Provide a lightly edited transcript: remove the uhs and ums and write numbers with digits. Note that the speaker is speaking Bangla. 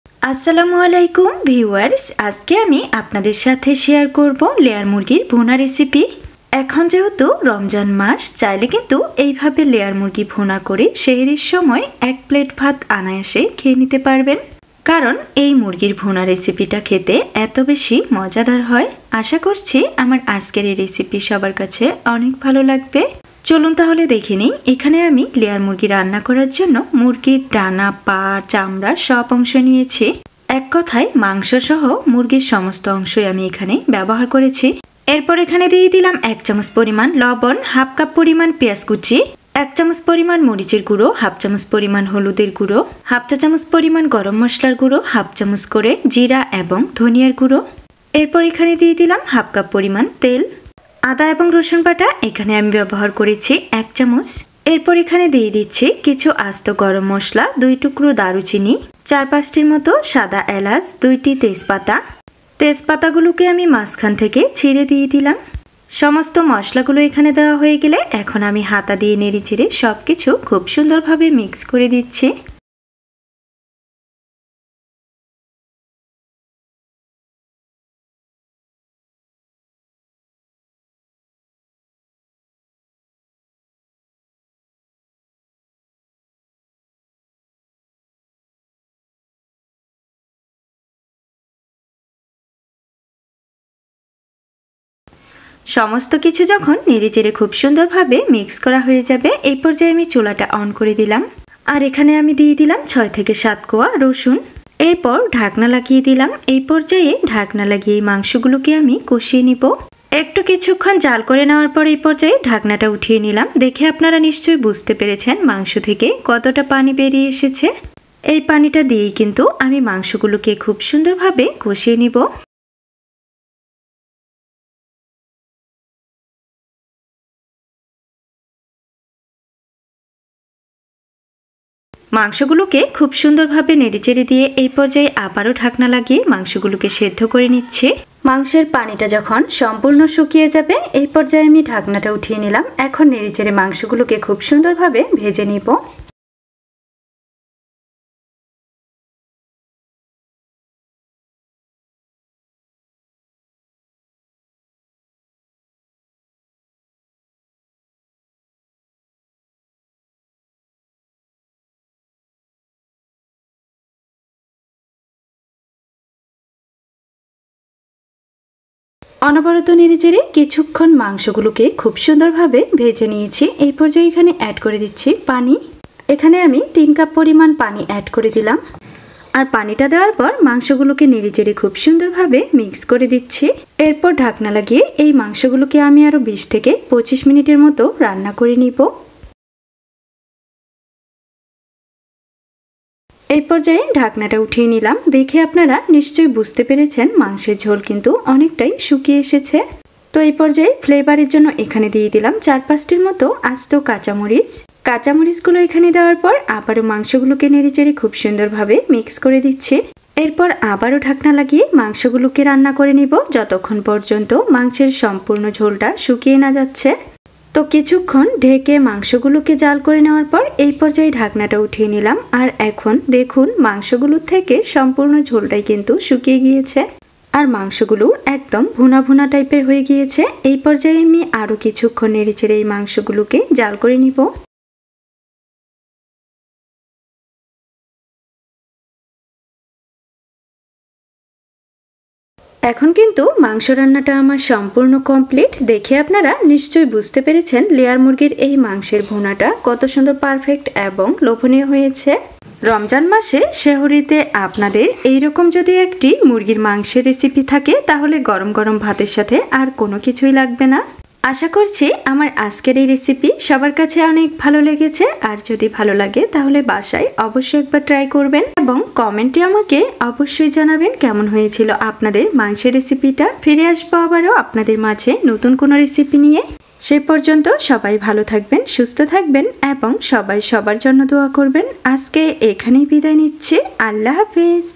আসসালামু আলাইকুম ভিউয়ার্স, আজকে আমি আপনাদের সাথে শেয়ার করব লেয়ার মুরগির ভুনা রেসিপি। এখন যেহেতু রমজান মাস, চাইলে কিন্তু এইভাবে লেয়ার মুরগি ভুনা করে সেহরির সময় এক প্লেট ভাত অনায়াসে খেয়ে নিতে পারবেন। কারণ এই মুরগির ভুনা রেসিপিটা খেতে এত বেশি মজাদার হয়। আশা করছি আমার আজকের এই রেসিপি সবার কাছে অনেক ভালো লাগবে। চলুন তাহলে দেখে নিই। এখানে আমি লেয়ার মুরগি রান্না করার জন্য মুরগির ডানা, পা, চামড়া সব অংশ নিয়েছি। এক কথায় মাংস সহ মুরগির সমস্ত অংশই আমি এখানে ব্যবহার করেছি। এরপর এখানে দিয়ে দিলাম 1 চামচ পরিমাণ লবণ, হাফ কাপ পরিমাণ পেঁয়াজ কুচি, 1 চামচ পরিমাণ মরিচের গুঁড়ো, হাফ চামচ পরিমাণ হলুদের গুঁড়ো, হাফ চা চামচ পরিমাণ গরম মশলার গুঁড়ো, হাফ চামচ করে জিরা এবং ধনিয়ার গুঁড়ো। এরপর এখানে দিয়ে দিলাম হাফ কাপ পরিমাণ তেল। আদা এবং রসুন বাটা এখানে আমি ব্যবহার করেছি 1 চামচ। এরপর এখানে দিয়ে দিচ্ছি কিছু আস্ত গরম মশলা, 2 টুকরো দারুচিনি, 4-5টির মতো সাদা এলাচ, 2টি তেজপাতা। তেজপাতাগুলোকে আমি মাঝখান থেকে ছিঁড়ে দিয়ে দিলাম। সমস্ত মশলাগুলো এখানে দেওয়া হয়ে গেলে এখন আমি হাতা দিয়ে নেড়ে চেড়ে সবকিছু খুব সুন্দরভাবে মিক্স করে দিচ্ছি। সমস্ত কিছু যখন নেড়েচেড়ে খুব সুন্দরভাবে মিক্স করা হয়ে যাবে, এই পর্যায়ে আমি চুলাটা অন করে দিলাম। আর এখানে আমি দিয়ে দিলাম 6 থেকে 7 কোয়া রসুন। এরপর ঢাকনা লাগিয়ে দিলাম। এই পর্যায়ে ঢাকনা লাগিয়ে মাংসগুলোকে আমি কষিয়ে নিব। একটু কিছুক্ষণ জাল করে নেওয়ার পর এই পর্যায়ে ঢাকনাটা উঠিয়ে নিলাম। দেখে আপনারা নিশ্চয়ই বুঝতে পেরেছেন মাংস থেকে কতটা পানি বেরিয়ে এসেছে। এই পানিটা দিয়েই কিন্তু আমি মাংসগুলোকে খুব সুন্দরভাবে কষিয়ে নিব। মাংসগুলোকে খুব সুন্দরভাবে নেড়েচেড়ে দিয়ে এই পর্যায়ে আবারও ঢাকনা লাগিয়ে মাংসগুলোকে সেদ্ধ করে নিচ্ছে। মাংসের পানিটা যখন সম্পূর্ণ শুকিয়ে যাবে, এই পর্যায়ে আমি ঢাকনাটা উঠিয়ে নিলাম। এখন নেড়েচেড়ে মাংসগুলোকে খুব সুন্দরভাবে ভেজে নিব। অনবরত নেড়েচেড়ে কিছুক্ষণ মাংসগুলোকে খুব সুন্দরভাবে ভেজে নিয়েছি। এই পর্যায়ে এখানে অ্যাড করে দিচ্ছি পানি। এখানে আমি 3 কাপ পরিমাণ পানি অ্যাড করে দিলাম। আর পানিটা দেওয়ার পর মাংসগুলোকে নেড়েচেড়ে খুব সুন্দরভাবে মিক্স করে দিচ্ছি। এরপর ঢাকনা লাগিয়ে এই মাংসগুলোকে আমি আরও 20 থেকে 25 মিনিটের মতো রান্না করে নিব। এই পর্যায়ে ঢাকনাটা উঠিয়ে নিলাম। দেখে আপনারা নিশ্চয়ই বুঝতে পেরেছেন মাংসের ঝোল কিন্তু অনেকটাই শুকিয়ে এসেছে। তো এই পর্যায়ে ফ্লেভারের জন্য এখানে দিয়ে দিলাম 4-5টির মতো আস্ত কাঁচামরিচ। কাঁচামরিচগুলো এখানে দেওয়ার পর আবারও মাংসগুলোকে নেড়েচেড়ে খুব সুন্দরভাবে মিক্স করে দিচ্ছি। এরপর আবারও ঢাকনা লাগিয়ে মাংসগুলোকে রান্না করে নিব যতক্ষণ পর্যন্ত মাংসের সম্পূর্ণ ঝোলটা শুকিয়ে না যাচ্ছে। তো কিছুক্ষণ ঢেকে মাংসগুলোকে জাল করে নেওয়ার পর এই পর্যায়ে ঢাকনাটা উঠিয়ে নিলাম। আর এখন দেখুন মাংসগুলোর থেকে সম্পূর্ণ ঝোলটাই কিন্তু শুকিয়ে গিয়েছে। আর মাংসগুলো একদম ভুনা ভুনা টাইপের হয়ে গিয়েছে। এই পর্যায়ে আমি আরও কিছুক্ষণ নেড়েচেড়ে এই মাংসগুলোকে জাল করে নিব। এখন কিন্তু মাংস রান্নাটা আমার সম্পূর্ণ কমপ্লিট। দেখে আপনারা নিশ্চয়ই বুঝতে পেরেছেন লেয়ার মুরগির এই মাংসের ভুনাটা কত সুন্দর পারফেক্ট এবং লোভনীয় হয়েছে। রমজান মাসে সেহরিতে আপনাদের এইরকম যদি একটি মুরগির মাংসের রেসিপি থাকে, তাহলে গরম গরম ভাতের সাথে আর কোনো কিছুই লাগবে না। আশা করছি আমার আজকের এই রেসিপি সবার কাছে অনেক ভালো লেগেছে। আর যদি ভালো লাগে তাহলে বাসায় অবশ্যই একবার ট্রাই করবেন এবং কমেন্টে আমাকে অবশ্যই জানাবেন কেমন হয়েছিল আপনাদের মাংসের রেসিপিটা। ফিরে আসবো আবারও আপনাদের মাঝে নতুন কোনো রেসিপি নিয়ে। সে পর্যন্ত সবাই ভালো থাকবেন, সুস্থ থাকবেন এবং সবাই সবার জন্য দোয়া করবেন। আজকে এখানেই বিদায় নিচ্ছি। আল্লাহ হাফেজ।